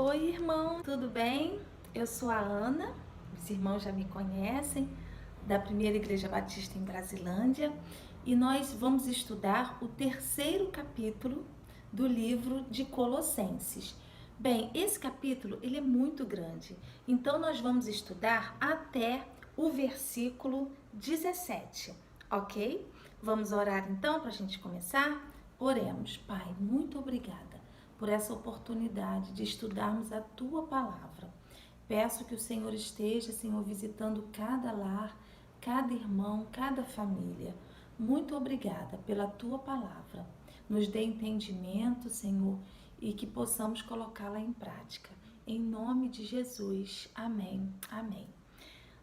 Oi, irmão, tudo bem? Eu sou a Ana, os irmãos já me conhecem, da Primeira Igreja Batista em Brasilândia, e nós vamos estudar o terceiro capítulo do livro de Colossenses. Bem, esse capítulo ele é muito grande, então nós vamos estudar até o versículo 17, ok? Vamos orar então para a gente começar? Oremos. Pai, muito obrigada por essa oportunidade de estudarmos a Tua Palavra. Peço que o Senhor esteja, Senhor, visitando cada lar, cada irmão, cada família. Muito obrigada pela Tua Palavra. Nos dê entendimento, Senhor, e que possamos colocá-la em prática. Em nome de Jesus. Amém. Amém.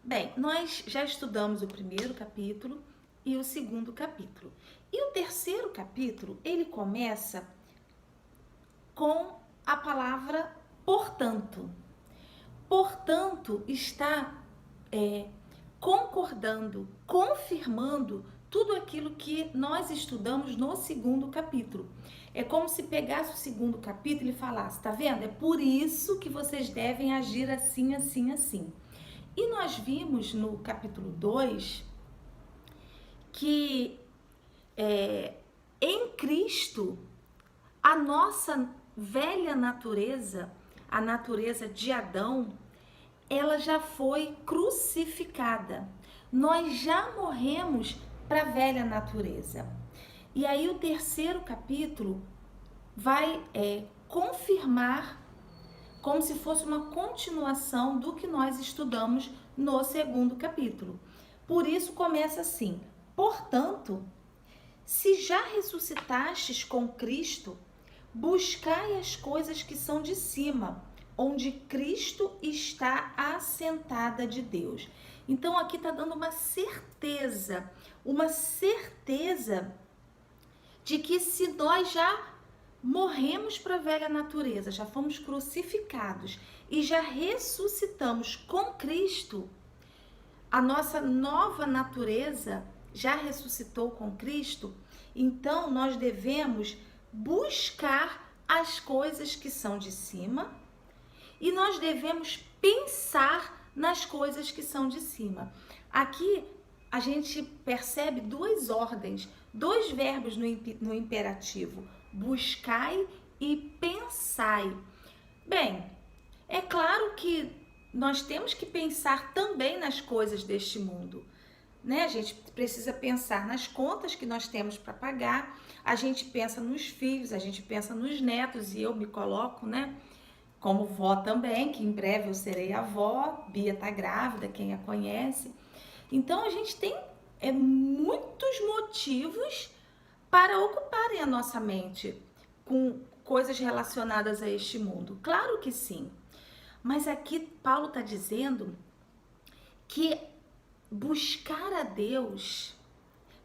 Bem, nós já estudamos o primeiro capítulo e o segundo capítulo. E o terceiro capítulo, ele começa com a palavra portanto. Portanto, está concordando, confirmando tudo aquilo que nós estudamos no segundo capítulo. É como se pegasse o segundo capítulo e falasse, tá vendo? É por isso que vocês devem agir assim, assim, assim. E nós vimos no capítulo 2 que em Cristo a nossa velha natureza, a natureza de Adão, ela já foi crucificada. Nós já morremos para a velha natureza. E aí o terceiro capítulo vai confirmar, como se fosse uma continuação do que nós estudamos no segundo capítulo. Por isso começa assim: portanto, se já ressuscitastes com Cristo, buscai as coisas que são de cima, onde Cristo está assentada de Deus. Então aqui está dando uma certeza de que se nós já morremos para a velha natureza, já fomos crucificados e já ressuscitamos com Cristo, a nossa nova natureza já ressuscitou com Cristo, então nós devemos buscar as coisas que são de cima e nós devemos pensar nas coisas que são de cima. Aqui a gente percebe duas ordens, dois verbos no imperativo: buscai e pensai. Bem, é claro que nós temos que pensar também nas coisas deste mundo, né? A gente precisa pensar nas contas que nós temos para pagar, a gente pensa nos filhos, a gente pensa nos netos, e eu me coloco, né, como vó também, que em breve eu serei avó. Bia tá grávida, quem a conhece. Então a gente tem muitos motivos para ocuparem a nossa mente com coisas relacionadas a este mundo. Claro que sim. Mas aqui Paulo está dizendo que buscar a Deus,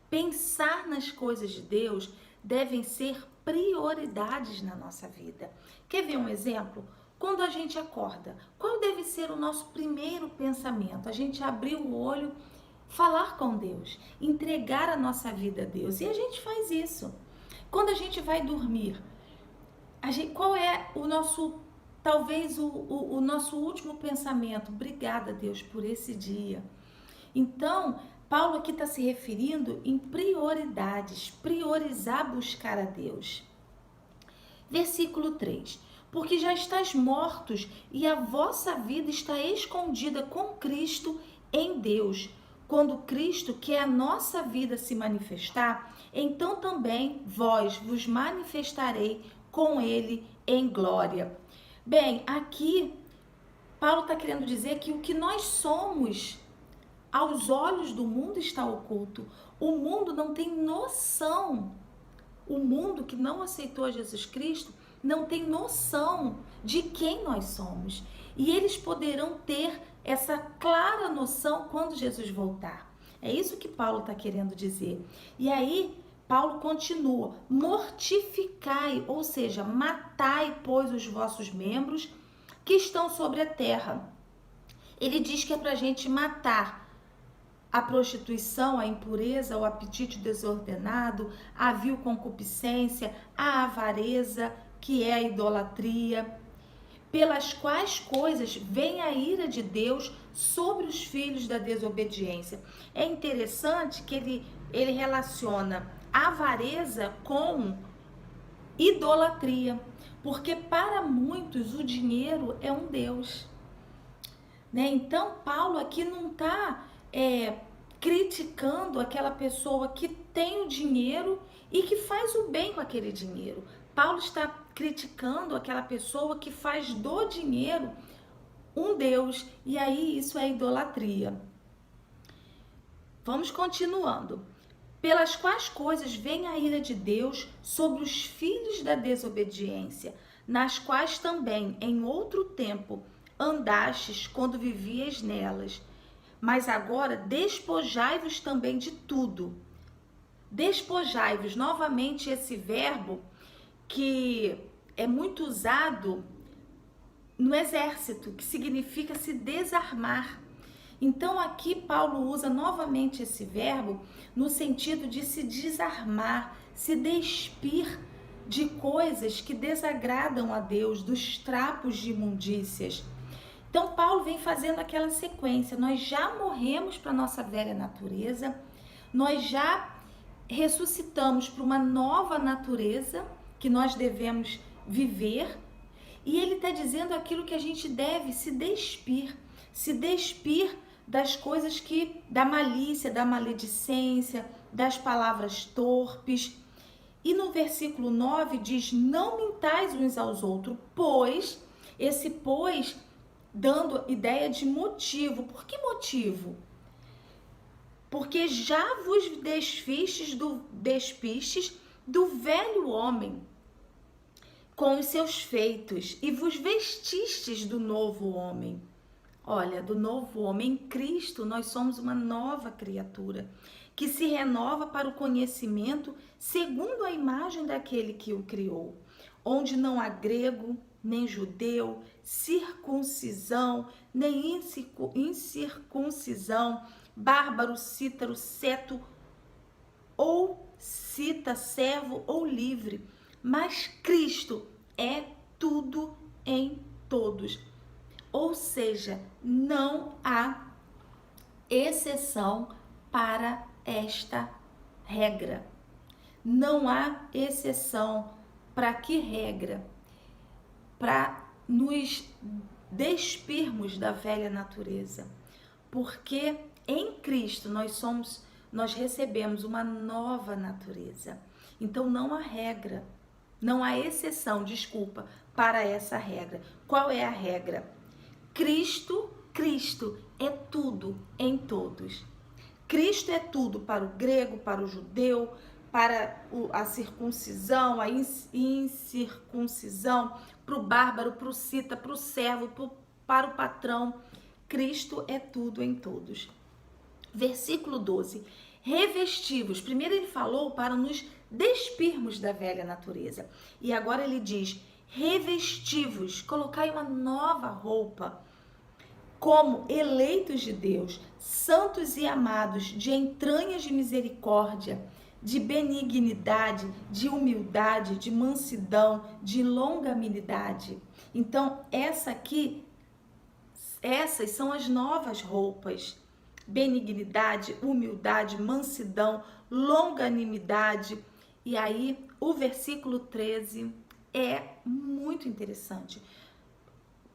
pensar nas coisas de Deus, devem ser prioridades na nossa vida. Quer ver um exemplo? Quando a gente acorda, qual deve ser o nosso primeiro pensamento? A gente abrir o olho, falar com Deus, entregar a nossa vida a Deus. E a gente faz isso. Quando a gente vai dormir, qual é o nosso, talvez o nosso último pensamento? Obrigada, Deus, por esse dia. Então, Paulo aqui está se referindo em prioridades, priorizar buscar a Deus. Versículo 3: porque já estáis mortos e a vossa vida está escondida com Cristo em Deus. Quando Cristo, que é a nossa vida, se manifestar, então também vós vos manifestarei com Ele em glória. Bem, aqui Paulo está querendo dizer que o que nós somos aos olhos do mundo está oculto. O mundo não tem noção. O mundo que não aceitou Jesus Cristo não tem noção de quem nós somos. E eles poderão ter essa clara noção quando Jesus voltar. É isso que Paulo está querendo dizer. E aí, Paulo continua: mortificai, ou seja, matai, pois, os vossos membros que estão sobre a terra. Ele diz que é para a gente matar a prostituição, a impureza, o apetite desordenado, a vil concupiscência, a avareza, que é a idolatria. pelas quais coisas vem a ira de Deus sobre os filhos da desobediência. É interessante que ele relaciona avareza com idolatria, porque para muitos o dinheiro é um Deus, né? Então Paulo aqui não está criticando aquela pessoa que tem o dinheiro e que faz o bem com aquele dinheiro. Paulo está criticando aquela pessoa que faz do dinheiro um Deus, e aí isso é idolatria. Vamos continuando. Pelas quais coisas vem a ira de Deus sobre os filhos da desobediência, nas quais também em outro tempo andastes quando vivias nelas. Mas agora despojai-vos também de tudo. Despojai-vos, novamente esse verbo que é muito usado no exército, que significa se desarmar. Então aqui Paulo usa novamente esse verbo no sentido de se desarmar, se despir de coisas que desagradam a Deus, dos trapos de imundícias. Então Paulo vem fazendo aquela sequência. Nós já morremos para a nossa velha natureza, nós já ressuscitamos para uma nova natureza que nós devemos viver, e ele está dizendo aquilo que a gente deve se despir das coisas da malícia, da maledicência, das palavras torpes. E no versículo 9 diz: não mintais uns aos outros, pois, esse pois dando ideia de motivo. Por que motivo? Porque já vos despistes do velho homem com os seus feitos e vos vestistes do novo homem. Olha, do novo homem. Em Cristo nós somos uma nova criatura que se renova para o conhecimento segundo a imagem daquele que o criou, onde não há grego, nem judeu, circuncisão, nem incircuncisão, bárbaro, cítaro, ceto, ou cita, servo ou livre, mas Cristo é tudo em todos. Ou seja, não há exceção para esta regra. Não há exceção para que regra? Para nos despirmos da velha natureza. Porque em Cristo nós recebemos uma nova natureza. Então não há regra, não há exceção, para essa regra. Qual é a regra? Cristo é tudo em todos. Cristo é tudo para o grego, para o judeu, para a circuncisão, a incircuncisão, para o bárbaro, para o cita, para o servo, para o patrão. Cristo é tudo em todos. Versículo 12. Revestivos. Primeiro ele falou para nos despirmos da velha natureza. E agora ele diz: revestivos, colocai uma nova roupa, como eleitos de Deus, santos e amados, de entranhas de misericórdia, de benignidade, de humildade, de mansidão, de longanimidade. Então, essas são as novas roupas: benignidade, humildade, mansidão, longanimidade. E aí, o versículo 13 é muito interessante,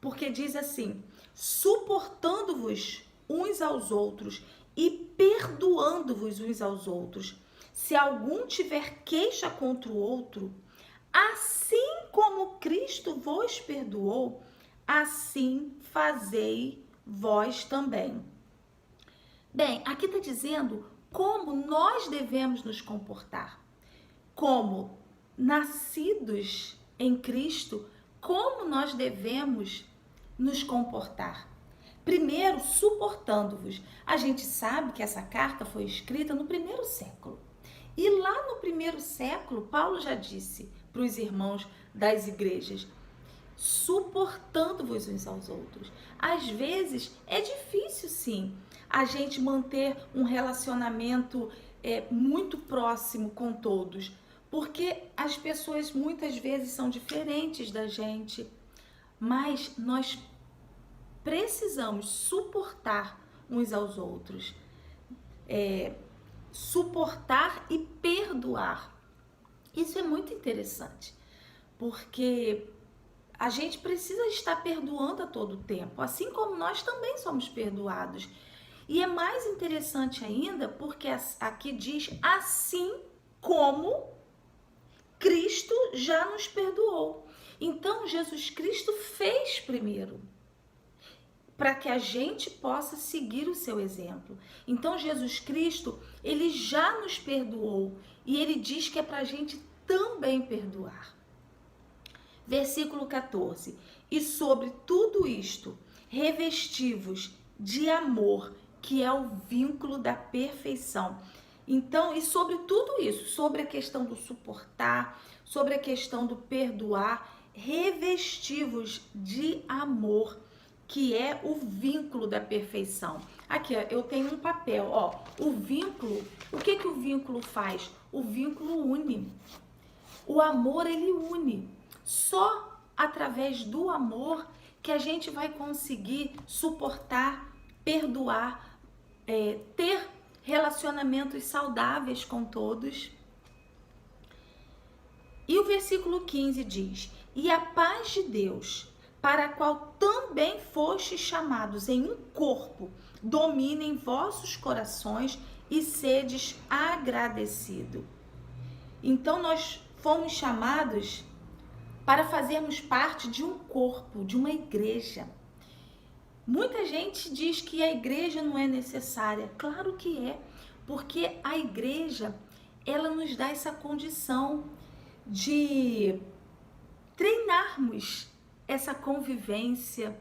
porque diz assim: suportando-vos uns aos outros e perdoando-vos uns aos outros, se algum tiver queixa contra o outro, assim como Cristo vos perdoou, assim fazei vós também. Bem, aqui está dizendo como nós devemos nos comportar. Como nascidos em Cristo, como nós devemos nos comportar. Primeiro, suportando-vos. A gente sabe que essa carta foi escrita no 1º século. E lá no 1º século, Paulo já disse para os irmãos das igrejas: suportando-vos uns aos outros. Às vezes é difícil, sim, a gente manter um relacionamento muito próximo com todos, porque as pessoas muitas vezes são diferentes da gente. mas nós precisamos suportar uns aos outros, suportar e perdoar. Isso é muito interessante, porque a gente precisa estar perdoando a todo tempo, assim como nós também somos perdoados. E é mais interessante ainda, porque aqui diz assim como Cristo já nos perdoou. Então, Jesus Cristo fez primeiro, para que a gente possa seguir o seu exemplo. Então, Jesus Cristo, ele já nos perdoou e ele diz que é para a gente também perdoar. Versículo 14. E sobre tudo isto, revestivos de amor, que é o vínculo da perfeição. Então, e sobre tudo isso, sobre a questão do suportar, sobre a questão do perdoar, revestivos de amor, que é o vínculo da perfeição. Aqui, ó, eu tenho um papel, ó, o vínculo, o que o vínculo faz? O vínculo une. O amor, ele une. Só através do amor que a gente vai conseguir suportar, perdoar, ter relacionamentos saudáveis com todos. E o versículo 15 diz: e a paz de Deus, para a qual também fostes chamados em um corpo, domine em vossos corações e sedes agradecidos. Então nós fomos chamados para fazermos parte de um corpo, de uma igreja. Muita gente diz que a igreja não é necessária. Claro que é, porque a igreja, ela nos dá essa condição de treinarmos essa convivência,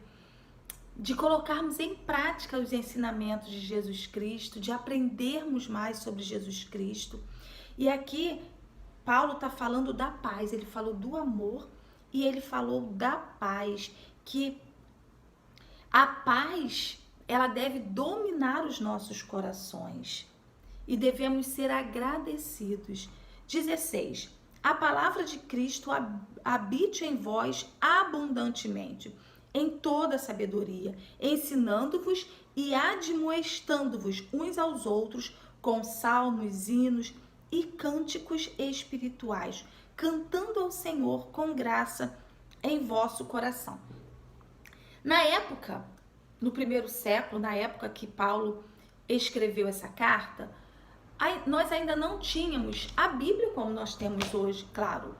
de colocarmos em prática os ensinamentos de Jesus Cristo, de aprendermos mais sobre Jesus Cristo. E aqui Paulo está falando da paz, ele falou do amor e ele falou da paz, que a paz, ela deve dominar os nossos corações e devemos ser agradecidos. 16. A palavra de Cristo habite em vós abundantemente, em toda sabedoria, ensinando-vos e admoestando-vos uns aos outros com salmos, hinos e cânticos espirituais, cantando ao Senhor com graça em vosso coração. Na época, no primeiro século, na época que Paulo escreveu essa carta, nós ainda não tínhamos a Bíblia como nós temos hoje, claro.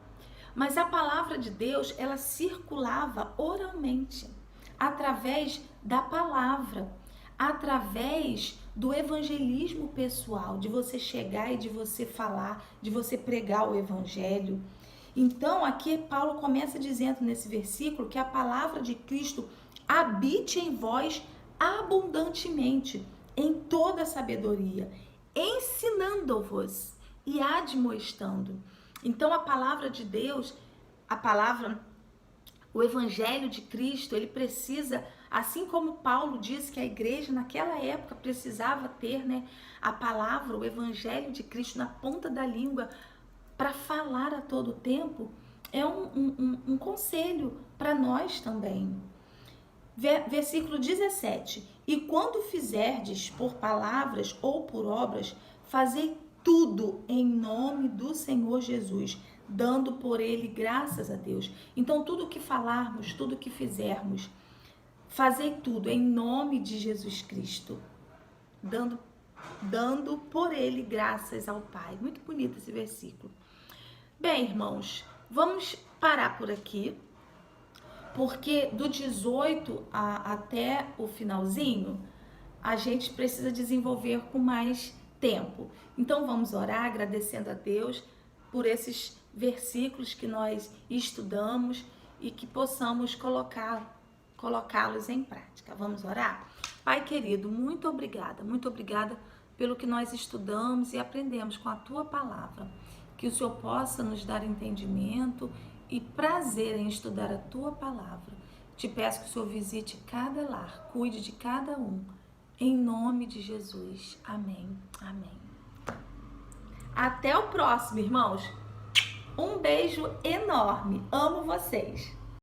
Mas a palavra de Deus, ela circulava oralmente, através da palavra, através do evangelismo pessoal, de você chegar e de você falar, de você pregar o evangelho. Então, aqui Paulo começa dizendo nesse versículo que a palavra de Cristo habite em vós abundantemente, em toda sabedoria, ensinando-vos e admoestando. Então, a palavra de Deus, o evangelho de Cristo, ele precisa, assim como Paulo diz que a igreja naquela época precisava ter, a palavra, o evangelho de Cristo na ponta da língua para falar a todo tempo, é um conselho para nós também. Versículo 17. E quando fizerdes por palavras ou por obras, fazei tudo em nome do Senhor Jesus, dando por ele graças a Deus. Então, tudo que falarmos, tudo que fizermos, fazei tudo em nome de Jesus Cristo, dando por ele graças ao Pai. Muito bonito esse versículo. Bem, irmãos, vamos parar por aqui, porque do 18 até o finalzinho, a gente precisa desenvolver com mais tempo. Então vamos orar agradecendo a Deus por esses versículos que nós estudamos e que possamos colocá-los em prática. Vamos orar? Pai querido, muito obrigada pelo que nós estudamos e aprendemos com a Tua palavra. Que o Senhor possa nos dar entendimento e prazer em estudar a Tua palavra. Te peço que o Senhor visite cada lar, cuide de cada um. Em nome de Jesus. Amém. Amém. Até o próximo, irmãos. Um beijo enorme. Amo vocês.